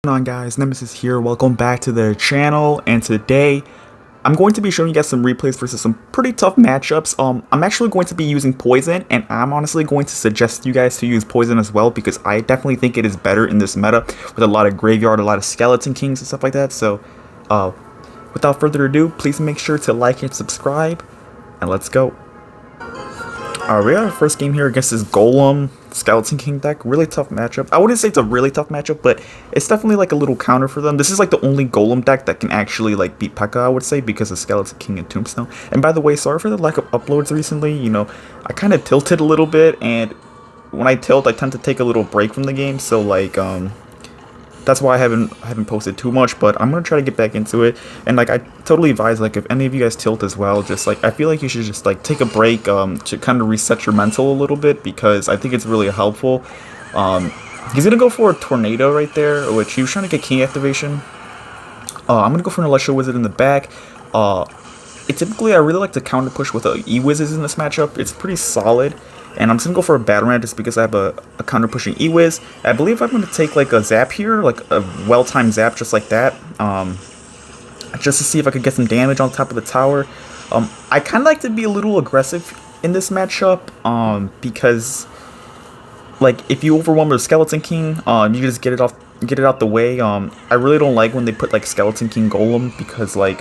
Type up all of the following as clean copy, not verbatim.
What's going on, guys? Nemesis here. Welcome back to the channel, and today I'm going to be showing you guys some replays versus some pretty tough matchups. I'm actually going to be using Poison, and I'm honestly going to suggest you guys to use Poison as well because I definitely think it is better in this meta with a lot of Graveyard, a lot of Skeleton Kings and stuff like that. So without further ado, please make sure to like and subscribe, and let's go. We got our first game here against this Golem Skeleton King deck. Really tough matchup. I wouldn't say it's a really tough matchup, but it's definitely like a little counter for them. This is like the only Golem deck that can actually like beat Pekka, I would say, because of Skeleton King and Tombstone. And by the way, sorry for the lack of uploads recently. You know, I kind of tilted a little bit, and when I tilt, I tend to take a little break from the game. So like, that's why I haven't posted too much, but I'm gonna try to get back into it. And like, I totally advise, like, if any of you guys tilt as well, just like, I feel like you should just like take a break to kind of reset your mental a little bit, because I think it's really helpful. He's gonna go for a tornado right there, which he was trying to get king activation. I'm gonna go for an Electro Wizard in the back. Typically I really like to counter push with E-Wizzes in this matchup. It's pretty solid. And I'm just going to go for a Battle Ram just because I have a counter pushing E-Wiz. I believe I'm going to take like a Zap here, like a well-timed Zap just like that. Just to see if I could get some damage on top of the tower. I kind of like to be a little aggressive in this matchup because like if you overwhelm the Skeleton King, you can just get it out the way. I really don't like when they put like Skeleton King Golem because like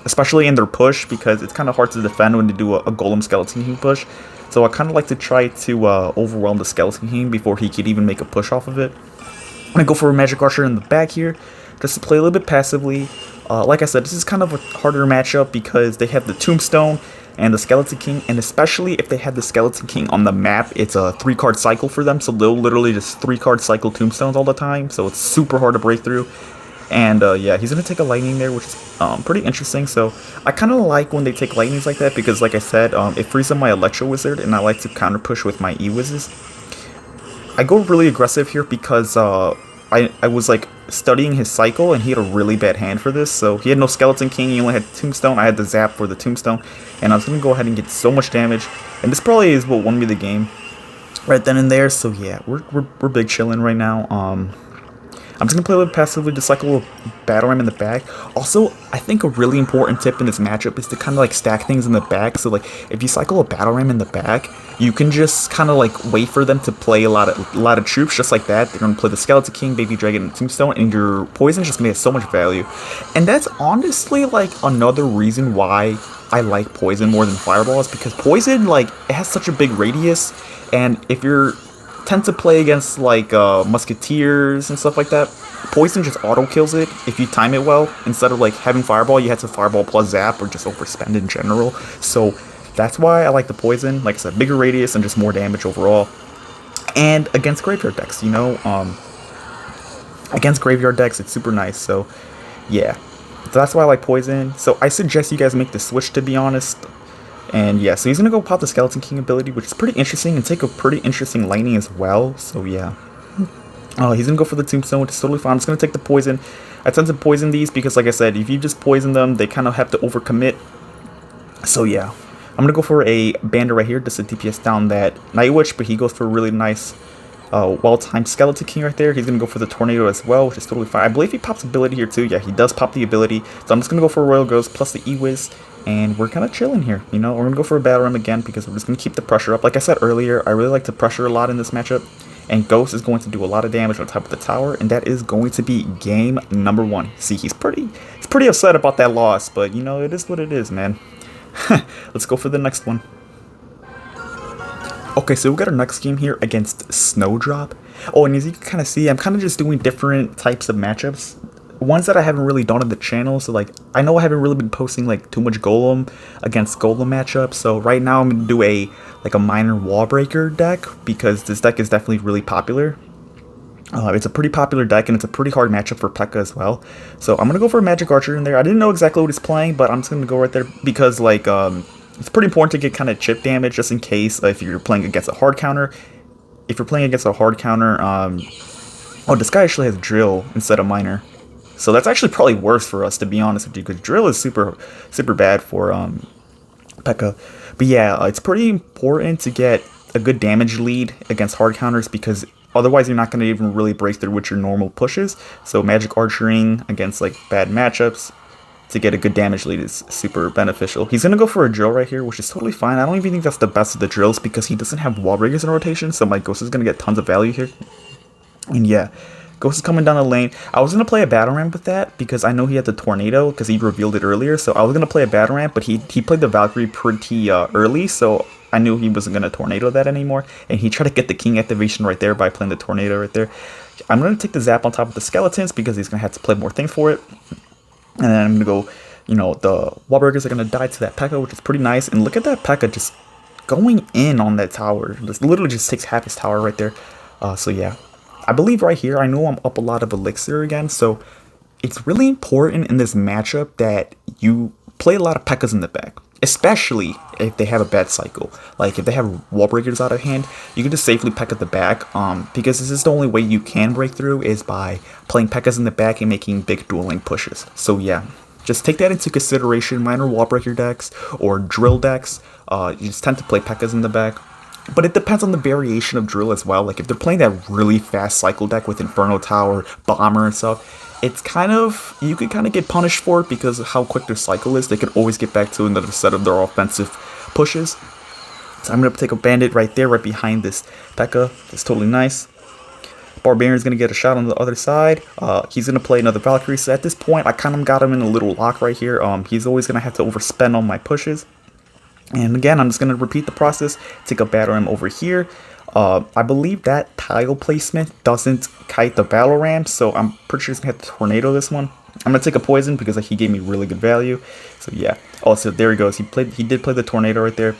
especially in their push, because it's kind of hard to defend when they do a Golem Skeleton King push. So I kind of like to try to overwhelm the Skeleton King before he could even make a push off of it. I'm going to go for a Magic Archer in the back here, just to play a little bit passively. Like I said, this is kind of a harder matchup because they have the Tombstone and the Skeleton King, and especially if they have the Skeleton King on the map, it's a 3-card cycle for them, so they'll literally just 3-card cycle Tombstones all the time, so it's super hard to break through. And yeah, he's going to take a Lightning there, which is pretty interesting. So I kind of like when they take Lightnings like that because, like I said, it frees up my Electro Wizard, and I like to counter push with my E-Wizzes. I go really aggressive here because I was like studying his cycle, and he had a really bad hand for this. So he had no Skeleton King, he only had Tombstone. I had the Zap for the Tombstone, and I was going to go ahead and get so much damage. And this probably is what won me the game right then and there. So yeah, we're big chilling right now. I'm just going to play a little passively to cycle a Battle Ram in the back. Also, I think a really important tip in this matchup is to kind of like stack things in the back. So like, if you cycle a Battle Ram in the back, you can just kind of like wait for them to play a lot of troops just like that. They're going to play the Skeleton King, Baby Dragon, and Tombstone, and your Poison just made so much value. And that's honestly like another reason why I like Poison more than Fireball, is because Poison, like, it has such a big radius, and if you're tend to play against like Musketeers and stuff like that, Poison just auto kills it if you time it well. Instead of like having Fireball, you have to Fireball plus Zap or just overspend in general. So that's why I like the Poison. Like I said, bigger radius and just more damage overall. And against Graveyard decks, you know, against Graveyard decks, it's super nice. So yeah, so that's why I like Poison. So I suggest you guys make the switch, to be honest. And yeah, so he's going to go pop the Skeleton King ability, which is pretty interesting, and take a pretty interesting Lightning as well. So yeah. He's going to go for the Tombstone, which is totally fine. I'm just going to take the Poison. I tend to poison these because, like I said, if you just poison them, they kind of have to overcommit. So yeah. I'm going to go for a Bandit right here, just to DPS down that Night Witch, but he goes for a really nice well-timed Skeleton King right there. He's going to go for the Tornado as well, which is totally fine. I believe he pops ability here too. Yeah, he does pop the ability. So I'm just going to go for a Royal Ghost plus the E-Wiz. And we're kind of chilling here, you know. We're going to go for a Battle Ram again because we're just going to keep the pressure up. Like I said earlier, I really like to pressure a lot in this matchup. And Ghost is going to do a lot of damage on top of the tower. And that is going to be game number 1. See, he's pretty upset about that loss. But, you know, it is what it is, man. Let's go for the next one. Okay, so we got our next game here against Snowdrop. Oh, and as you can kind of see, I'm kind of just doing different types of matchups. Ones that I haven't really done on the channel, so like, I know I haven't really been posting like too much Golem against Golem matchups, so right now I'm going to do a minor Wallbreaker deck, because this deck is definitely really popular. It's a pretty popular deck, and it's a pretty hard matchup for Pekka as well. So I'm going to go for a Magic Archer in there. I didn't know exactly what he's playing, but I'm just going to go right there, because like, it's pretty important to get kind of chip damage, just in case if you're playing against a hard counter. If you're playing against a hard counter, oh, this guy actually has Drill instead of Minor. So that's actually probably worse for us, to be honest with you, because Drill is super bad for Pekka. But yeah, it's pretty important to get a good damage lead against hard counters, because Otherwise, you're not going to even really break through with your normal pushes. So magic archering against like bad matchups to get a good damage lead is super beneficial. He's going to go for a drill right here, which is totally fine. I don't even think that's the best of the drills because he doesn't have wall breakers in rotation. So my Ghost is going to get tons of value here. And yeah, Ghost is coming down the lane. I was going to play a battle ramp with that because I know he had the tornado because he revealed it earlier. So I was going to play a battle ramp, but he played the Valkyrie pretty early. So I knew he wasn't going to tornado that anymore. And he tried to get the king activation right there by playing the tornado right there. I'm going to take the zap on top of the skeletons because he's going to have to play more things for it. And then I'm going to go, you know, the Wallbreakers are going to die to that Pekka, which is pretty nice. And look at that Pekka just going in on that tower. This literally just takes half his tower right there. So yeah, I believe right here, I know I'm up a lot of elixir again. So it's really important in this matchup that you play a lot of Pekkas in the back. Especially if they have a bad cycle. Like if they have Wallbreakers out of hand, you can just safely Pekka the back. Because this is the only way you can break through is by playing Pekkas in the back and making big dueling pushes. So yeah, just take that into consideration. Minor Wallbreaker decks or drill decks, you just tend to play Pekkas in the back. But it depends on the variation of drill as well. Like if they're playing that really fast cycle deck with Inferno Tower, Bomber and stuff, it's kind of, you could kind of get punished for it because of how quick their cycle is. They could always get back to another set of their offensive pushes. So I'm going to take a bandit right there, right behind this Pekka. That's totally nice. Barbarian's going to get a shot on the other side. He's going to play another Valkyrie. So at this point, I kind of got him in a little lock right here. He's always going to have to overspend on my pushes. And again, I'm just going to repeat the process. Take a battle ram over here. I believe that tile placement doesn't kite the battle ram, so I'm pretty sure he's going to have to tornado this one. I'm going to take a poison because he gave me really good value. So yeah. Oh, so there he goes. He did play the tornado right there.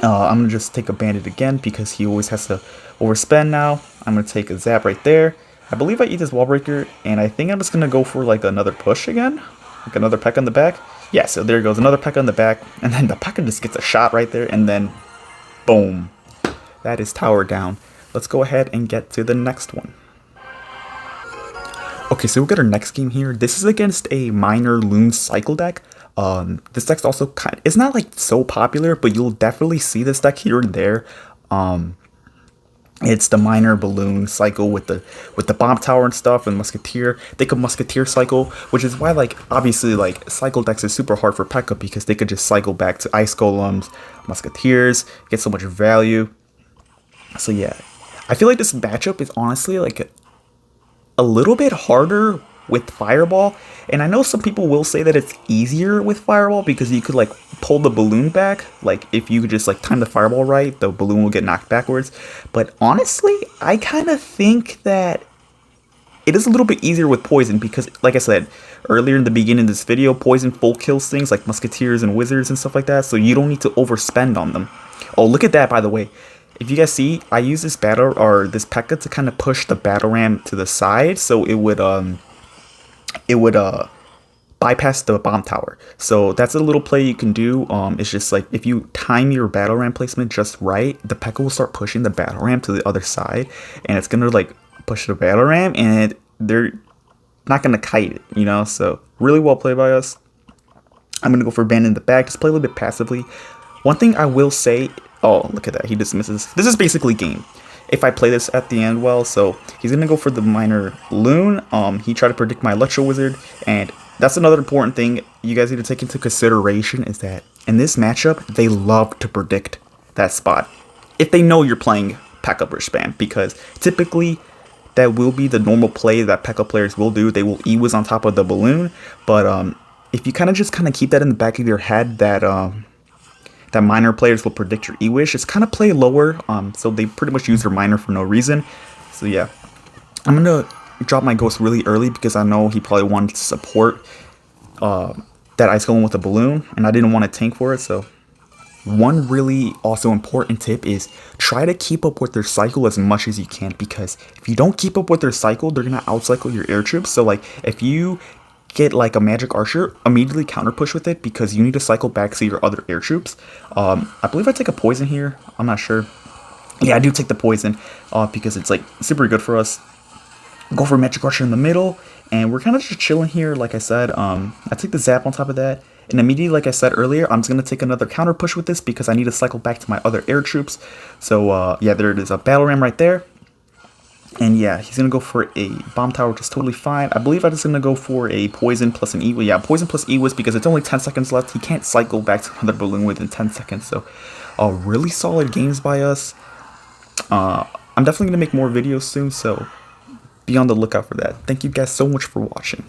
I'm going to just take a bandit again because he always has to overspend now. I'm going to take a zap right there. I believe I eat this Wallbreaker, and I think I'm just going to go for like another push again. Like another Pekka in the back. Yeah, so there goes another Pekka in the back. And then the Pekka just gets a shot right there, and then boom. That is tower down. Let's go ahead and get to the next one. Okay, so we got our next game here. This is against a minor loon cycle deck. This deck's also it's not like so popular, but you'll definitely see this deck here and there. It's the minor balloon cycle with the bomb tower and stuff, and musketeer. They could musketeer cycle, which is why like obviously like cycle decks is super hard for Pekka because they could just cycle back to ice golems, musketeers, get so much value. So yeah, I feel like this matchup is honestly like a little bit harder with Fireball. And I know some people will say that it's easier with Fireball because you could like pull the balloon back. Like if you could just like time the Fireball right, the balloon will get knocked backwards. But honestly, I kind of think that it is a little bit easier with Poison because like I said earlier in the beginning of this video, Poison full kills things like Musketeers and Wizards and stuff like that. So you don't need to overspend on them. Oh, look at that, by the way. If you guys see, I use this this Pekka to kind of push the battle ram to the side, so it would bypass the bomb tower. So that's a little play you can do. It's just like if you time your battle ram placement just right, the Pekka will start pushing the battle ram to the other side, and it's gonna like push the battle ram, and they're not gonna kite it, you know. So really well played by us. I'm gonna go for Band in the back, just play a little bit passively. One thing I will say. Oh, look at that. He dismisses. This is basically game. If I play this at the end well, so he's going to go for the minor loon. He tried to predict my Electro Wizard. And that's another important thing you guys need to take into consideration is that in this matchup, they love to predict that spot. If they know you're playing Pekka Bridge Spam. Because typically, that will be the normal play that Pekka players will do. They will E-Wiz on top of the balloon. But if you kind of keep that in the back of your head that minor players will predict your E-Wish, just kind of play lower, so they pretty much use their minor for no reason. So yeah, I'm gonna drop my Ghost really early because I know he probably wanted to support that Ice Golem with a balloon, and I didn't want to tank for it. So one really also important tip is try to keep up with their cycle as much as you can, because if you don't keep up with their cycle, they're gonna outcycle your air troops. So like if you get like a magic archer, immediately counter push with it because you need to cycle back to your other air troops. I believe I take a poison here. I'm not sure. Yeah, I do take the poison because it's like super good for us. Go for magic archer in the middle, and we're kind of just chilling here. Like I said, I take the zap on top of that, and immediately, like I said earlier, I'm just gonna take another counter push with this because I need to cycle back to my other air troops. So yeah, there it is, a battle ram right there. And yeah, he's going to go for a bomb tower, which is totally fine. I believe I'm just going to go for a poison plus an E-Wiz. Yeah, poison plus E-Wiz because it's only 10 seconds left. He can't cycle back to another balloon within 10 seconds. So, really solid games by us. I'm definitely going to make more videos soon, so be on the lookout for that. Thank you guys so much for watching.